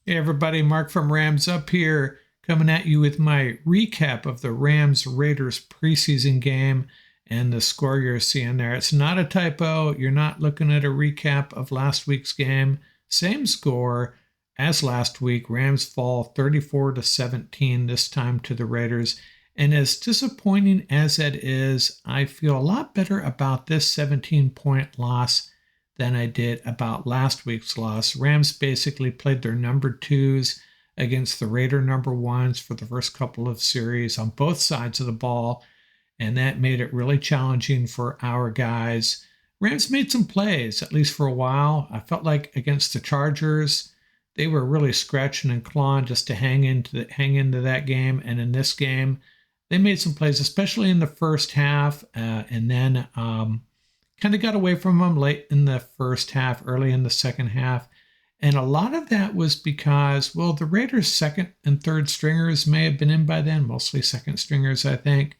Hey everybody, Mark from Rams up here, coming at you with my recap of the Rams Raiders preseason game and the score you're seeing there. It's not a typo. You're not looking at a recap of last week's game. Same score as last week. Rams fall 34-17 this time to the Raiders. And as disappointing as it is, I feel a lot better about this 17-point loss than I did about last week's loss. Rams basically played their number twos against the Raider number ones for the first couple of series on both sides of the ball, and that made it really challenging for our guys. Rams made some plays, at least for a while. I felt like against the Chargers, they were really scratching and clawing just to hang into that game. And in this game, they made some plays, especially in the first half, and then kind of got away from them late in the first half, early in the second half. And a lot of that was because, well, the Raiders' second and third stringers may have been in by then, mostly second stringers, I think.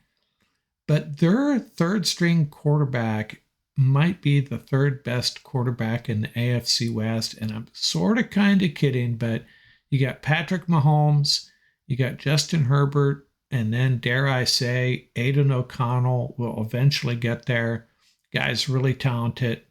But their third string quarterback might be the third best quarterback in the AFC West. And I'm sort of kind of kidding, but you got Patrick Mahomes, you got Justin Herbert, and then, dare I say, Aiden O'Connell will eventually get there. Guy's really talented,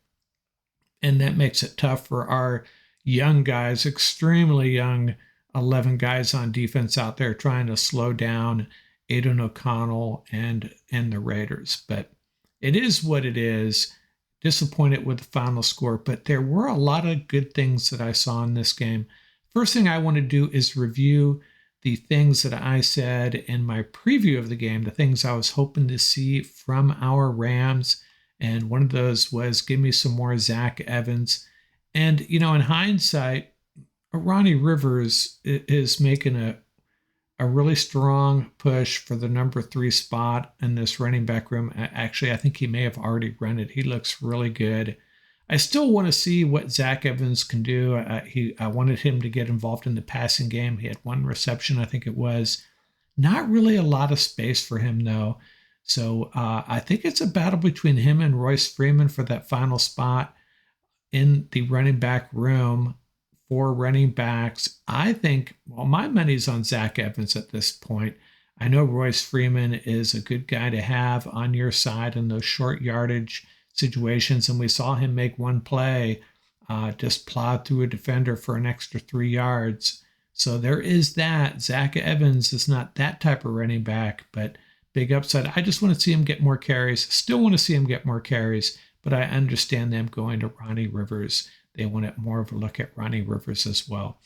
and that makes it tough for our young guys, extremely young 11 guys on defense out there trying to slow down Aiden O'Connell and the Raiders. But it is what it is. Disappointed with the final score, but there were a lot of good things that I saw in this game. First thing I want to do is review the things that I said in my preview of the game, the things I was hoping to see from our Rams. And one of those was give me some more Zach Evans. And, in hindsight, Ronnie Rivers is making a really strong push for the number 3 spot in this running back room. Actually, I think he may have already run it. He looks really good. I still want to see what Zach Evans can do. I wanted him to get involved in the passing game. He had one reception, I think it was. Not really a lot of space for him, though. So I think it's a battle between him and Royce Freeman for that final spot in the running back room for running backs. I think, well, my money's on Zach Evans at this point. I know Royce Freeman is a good guy to have on your side in those short yardage situations, and we saw him make one play, just plowed through a defender for an extra 3 yards. So there is that. Zach Evans is not that type of running back, but big upside. I just want to see him get more carries. Still want to see him get more carries, but I understand them going to Ronnie Rivers. They wanted more of a look at Ronnie Rivers as well.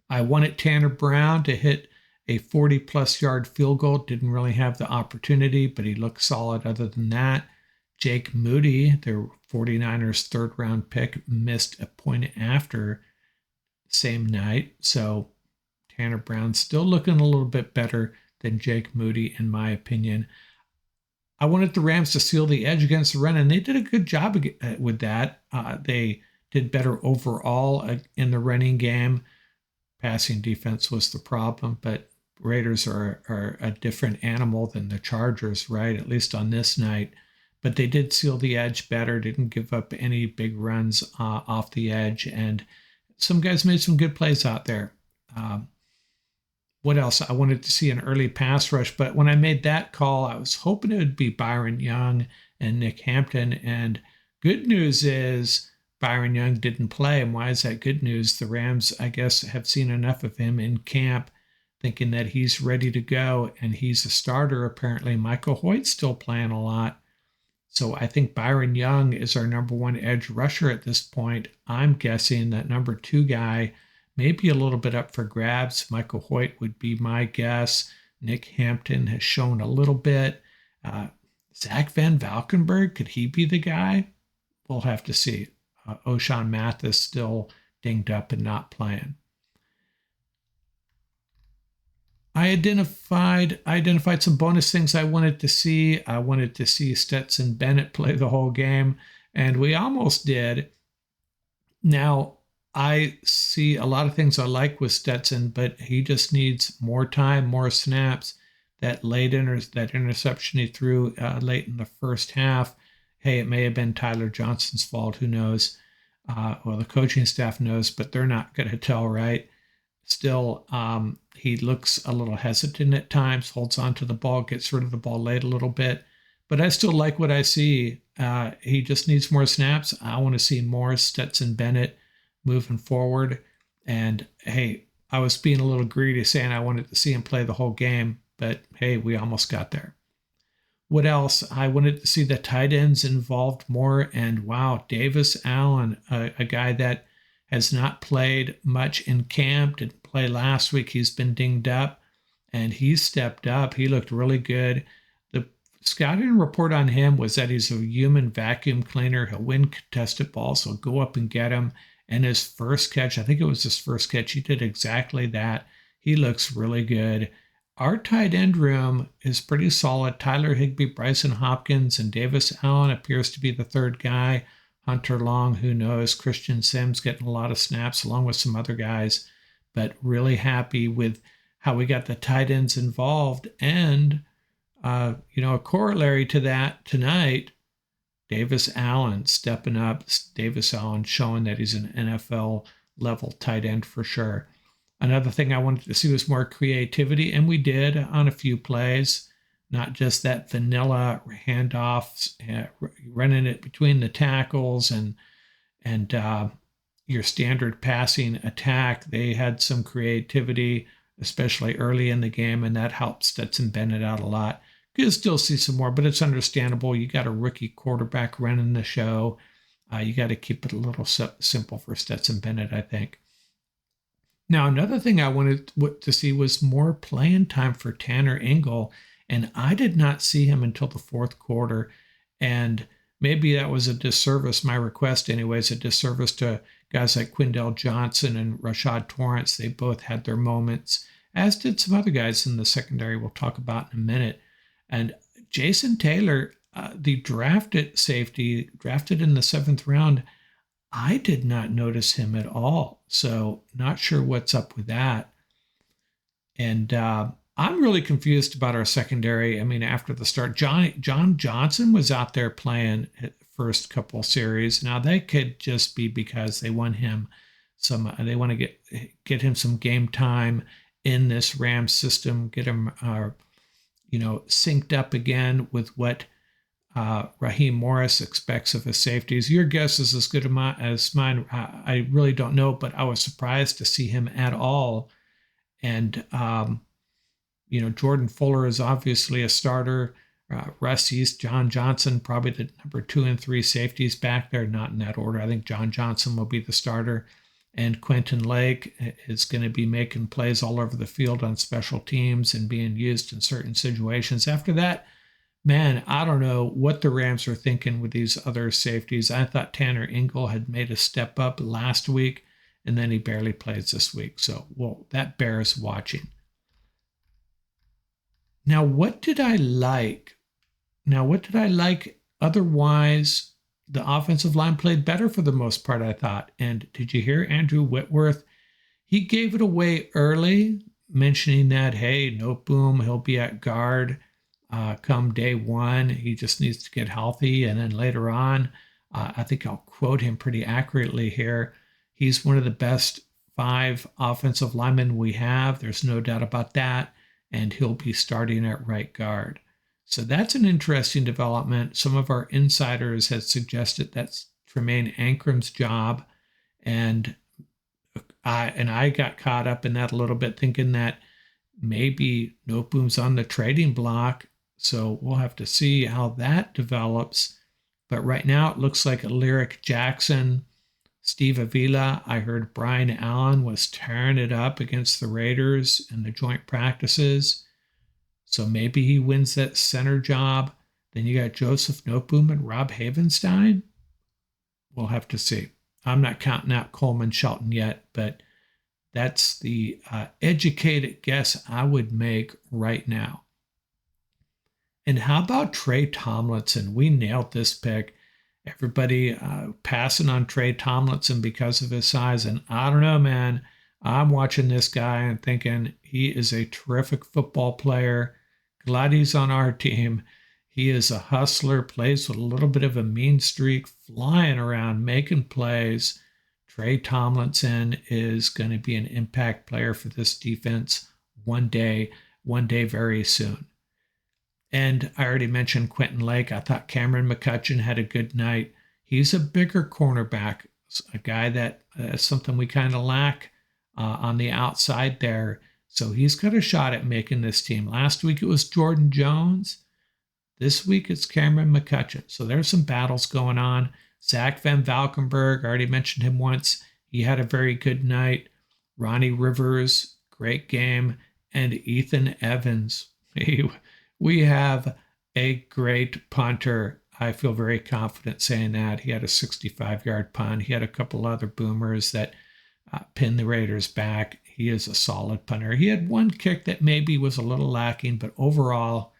I wanted Tanner Brown to hit a 40-plus yard field goal. Didn't really have the opportunity, but he looked solid other than that. Jake Moody, their 49ers third-round pick, missed a point after same night. So Tanner Brown still looking a little bit better than Jake Moody, in my opinion. I wanted the Rams to seal the edge against the run, and they did a good job with that. They did better overall in the running game. Passing defense was the problem, but Raiders are a different animal than the Chargers, right? At least on this night. But they did seal the edge better, didn't give up any big runs off the edge, and some guys made some good plays out there. What else? I wanted to see an early pass rush, but when I made that call, I was hoping it would be Byron Young and Nick Hampton. And good news is Byron Young didn't play. And why is that good news? The Rams, I guess, have seen enough of him in camp, thinking that he's ready to go, and he's a starter apparently. Michael Hoyt's still playing a lot. So I think Byron Young is our number 1 edge rusher at this point. I'm guessing that number 2 guy maybe a little bit up for grabs. Michael Hoyt would be my guess. Nick Hampton has shown a little bit. Zach Van Valkenburg, could he be the guy? We'll have to see. O'Shawn Mathis still dinged up and not playing. I identified some bonus things I wanted to see. I wanted to see Stetson Bennett play the whole game, and we almost did. Now, I see a lot of things I like with Stetson, but he just needs more time, more snaps. That interception he threw late in the first half. Hey, it may have been Tyler Johnson's fault. Who knows? Well, the coaching staff knows, but they're not going to tell, right? Still, he looks a little hesitant at times, holds on to the ball, gets rid of the ball late a little bit. But I still like what I see. He just needs more snaps. I want to see more Stetson Bennett moving forward. And hey, I was being a little greedy saying I wanted to see him play the whole game, but hey, we almost got there. What else? I wanted to see the tight ends involved more. And wow, Davis Allen, a guy that has not played much in camp, didn't play last week. He's been dinged up and he stepped up. He looked really good. The scouting report on him was that he's a human vacuum cleaner. He'll win contested balls. He'll go up and get them. And his first catch, I think it was his first catch, he did exactly that. He looks really good. Our tight end room is pretty solid. Tyler Higbee, Bryson Hopkins, and Davis Allen appears to be the third guy. Hunter Long, who knows? Christian Sims getting a lot of snaps along with some other guys, but really happy with how we got the tight ends involved. And, a corollary to that tonight, Davis Allen stepping up. Davis Allen showing that he's an NFL level tight end for sure. Another thing I wanted to see was more creativity, and we did on a few plays, not just that vanilla handoffs, running it between the tackles and your standard passing attack. They had some creativity, especially early in the game, and that helped Stetson Bennett out a lot. You'll still see some more, but it's understandable. You got a rookie quarterback running the show. You got to keep it a little simple for Stetson Bennett, I think. Now, another thing I wanted to see was more playing time for Tanner Ingle, and I did not see him until the fourth quarter, and maybe that was a disservice, my request anyways, a disservice to guys like Quindell Johnson and Rashad Torrance. They both had their moments, as did some other guys in the secondary we'll talk about in a minute. And Jason Taylor, the drafted safety, drafted in the 7th round, I did not notice him at all. So not sure what's up with that. And I'm really confused about our secondary. I mean, after the start, John Johnson was out there playing first couple series. Now that could just be because they want him they want to get him some game time in this Rams system, get him synced up again with what Raheem Morris expects of his safeties. Your guess is as good as mine. I really don't know, but I was surprised to see him at all. And, Jordan Fuller is obviously a starter. Russ East, John Johnson, probably the number 2 and 3 safeties back there, not in that order. I think John Johnson will be the starter. And Quentin Lake is going to be making plays all over the field on special teams and being used in certain situations. After that, man, I don't know what the Rams are thinking with these other safeties. I thought Tanner Ingle had made a step up last week, and then he barely plays this week. So, that bears watching. Now, what did I like? Otherwise, the offensive line played better for the most part, I thought. And did you hear Andrew Whitworth? He gave it away early, mentioning that, hey, no boom, he'll be at guard come day one. He just needs to get healthy. And then later on, I think I'll quote him pretty accurately here. He's one of the best 5 offensive linemen we have. There's no doubt about that. And he'll be starting at right guard. So that's an interesting development. Some of our insiders had suggested that's Tremaine Ankram's job. And I got caught up in that a little bit, thinking that maybe Noteboom's on the trading block. So we'll have to see how that develops. But right now it looks like Lyric Jackson, Steve Avila. I heard Brian Allen was tearing it up against the Raiders in the joint practices. So maybe he wins that center job. Then you got Joseph Noteboom and Rob Havenstein. We'll have to see. I'm not counting out Coleman Shelton yet, but that's the educated guess I would make right now. And how about Tre Tomlinson? We nailed this pick. Everybody passing on Tre Tomlinson because of his size. And I don't know, man. I'm watching this guy and thinking he is a terrific football player. Glad he's on our team. He is a hustler, plays with a little bit of a mean streak, flying around, making plays. Tre Tomlinson is going to be an impact player for this defense one day very soon. And I already mentioned Quentin Lake. I thought Cameron McCutcheon had a good night. He's a bigger cornerback, a guy that something we kind of lack on the outside there. So he's got a shot at making this team. Last week it was Jordan Jones. This week it's Cameron McCutcheon. So there's some battles going on. Zach Van Valkenburg, I already mentioned him once. He had a very good night. Ronnie Rivers, great game. And Ethan Evans. We have a great punter. I feel very confident saying that. He had a 65-yard punt. He had a couple other boomers that pinned the Raiders back. He is a solid punter. He had one kick that maybe was a little lacking, but overall,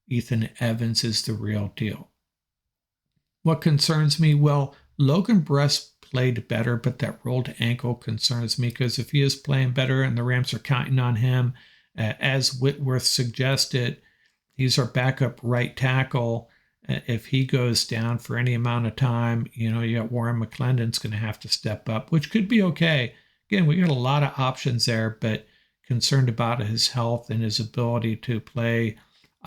Ethan Evans is the real deal. What concerns me? Well, Logan Brust played better, but that rolled ankle concerns me because if he is playing better and the Rams are counting on him, as Whitworth suggested, he's our backup right tackle. If he goes down for any amount of time, you got Warren McClendon's going to have to step up, which could be okay. Again, we got a lot of options there, but concerned about his health and his ability to play,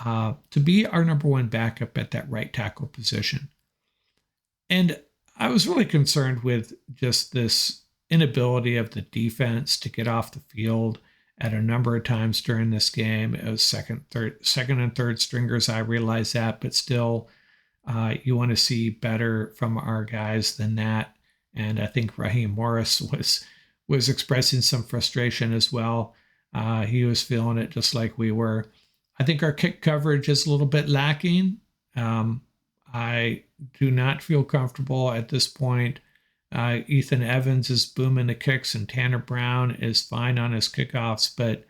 to be our number one backup at that right tackle position. And I was really concerned with just this inability of the defense to get off the field at a number of times during this game. It was second and third stringers. I realize that, but still, you want to see better from our guys than that. And I think Raheem Morris was expressing some frustration as well. He was feeling it just like we were. I think our kick coverage is a little bit lacking. I do not feel comfortable at this point. Ethan Evans is booming the kicks and Tanner Brown is fine on his kickoffs, but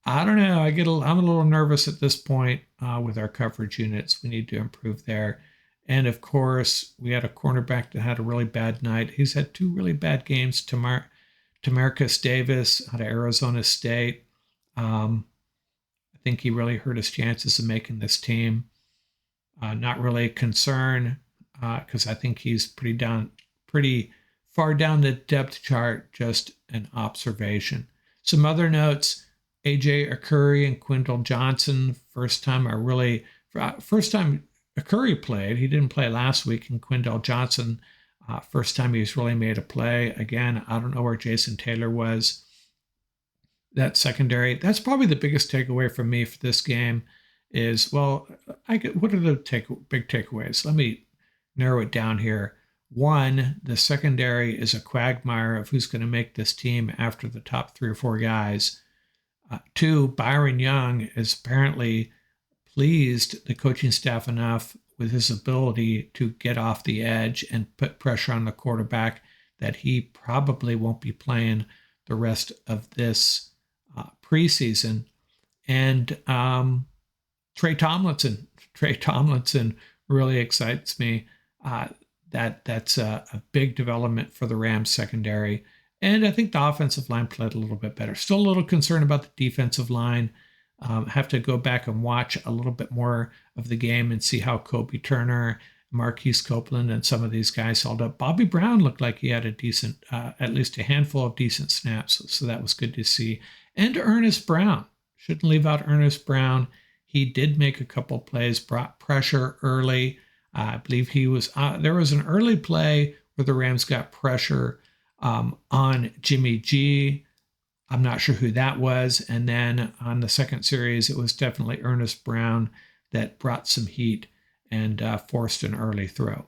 I don't know. I'm a little nervous at this point with our coverage units. We need to improve there. And of course, we had a cornerback that had a really bad night. He's had two really bad games. Tamarcus Davis out of Arizona State. I think he really hurt his chances of making this team. Not really a concern because I think he's pretty far down the depth chart, just an observation. Some other notes, AJ Akuri and Quindle Johnson, first time Akuri played. He didn't play last week, and Quindle Johnson, first time he's really made a play. Again, I don't know where Jason Taylor was. That secondary, that's probably the biggest takeaway from me for this game is, what are the big takeaways? Let me narrow it down here. One, the secondary is a quagmire of who's going to make this team after the top 3 or 4 guys. Two, Byron Young is apparently pleased the coaching staff enough with his ability to get off the edge and put pressure on the quarterback that he probably won't be playing the rest of this preseason. And Tre Tomlinson really excites me. That's a big development for the Rams secondary. And I think the offensive line played a little bit better. Still a little concerned about the defensive line. Have to go back and watch a little bit more of the game and see how Kobe Turner, Marquise Copeland, and some of these guys held up. Bobby Brown looked like he had a decent, at least a handful of decent snaps. So that was good to see. And Ernest Brown. Shouldn't leave out Ernest Brown. He did make a couple plays, brought pressure early. I believe there was an early play where the Rams got pressure on Jimmy G. I'm not sure who that was. And then on the second series, it was definitely Ernest Brown that brought some heat and forced an early throw.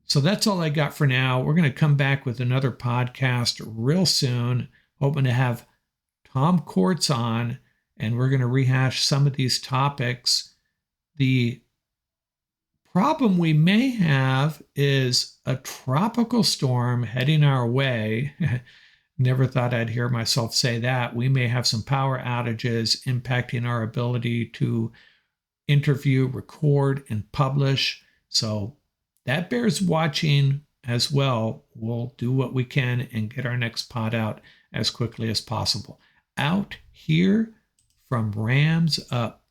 So that's all I got for now. We're going to come back with another podcast real soon, hoping to have Tom Courts on, and we're going to rehash some of these topics. The problem we may have is a tropical storm heading our way. Never thought I'd hear myself say that. We may have some power outages impacting our ability to interview, record, and publish. So that bears watching as well. We'll do what we can and get our next pod out as quickly as possible. Out here from Rams Up.